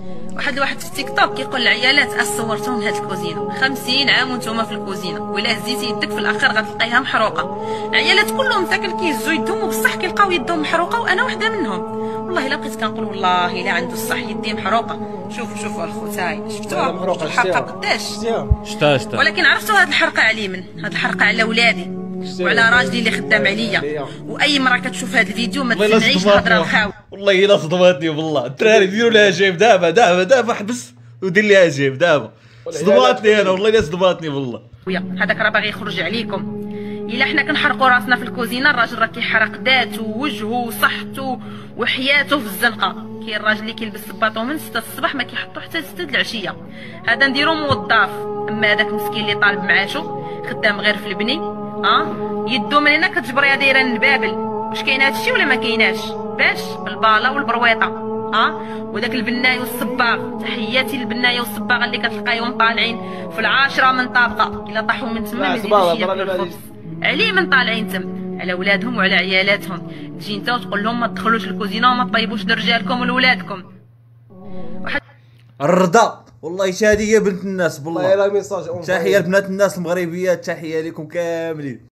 واحد في تيك توك كيقول للعيالات صورتهم هاد الكوزينه 50 عام وانتم في الكوزينه، ولا هزيتي يدك في الاخر غتلقايها محروقه. العيالات كلهم ساكن كيهزوا يدهم وبصح كيلقاو يدهم محروقه، وانا وحده منهم. والله الا بقيت كنقول والله الا عنده الصح يدي محروقه. شوفوا الخوتاي شفتوها الحرقه قداش شتا ولكن عرفتوا هاد الحرقه على من؟ هاد الحرقه على ولادي وعلى راجلي اللي خدام عليا. واي مرة كتشوف هاد الفيديو ما تسمعيش الهضره الخاويه. والله الا صدماتني بالله. الدراري ديروا لها جيم دابا حبس ودير لها جيم دابا. صدماتني انا والله الا صدماتني بالله. هذاك راه باغي يخرج عليكم. الا حنا كنحرقوا راسنا في الكوزينه، الراجل راه كيحرق ذاته ووجهه وصحته وحياته في الزنقه. كاين الراجل اللي كيلبس صباطو من 6 الصباح ما كيحطو حتى 6 العشيه، هذا نديرو موظف. اما هذاك المسكين اللي طالب معاشو خدام غير في البني، يدو من هنا كتجبريها دايره النبابل. واش كاين هادشي ولا ما كايناش؟ باش بالباله والبرويطه. وداك البنايه والصباغ، تحياتي للبنايه والصباغه اللي كتلقايهم طالعين في العاشره من طابقه، الا طاحوا من تما ما يزيدوش ياكلوا الخبز. عليه من طالعين تم على ولادهم وعلى عيالاتهم. تجي انت وتقول لهم ما تدخلوش الكوزينه وما تطيبوش لرجالكم ولولادكم. الرضا والله شاديه بنت الناس بالله. تحيه لبنات الناس المغربيات، تحيه لكم كاملين.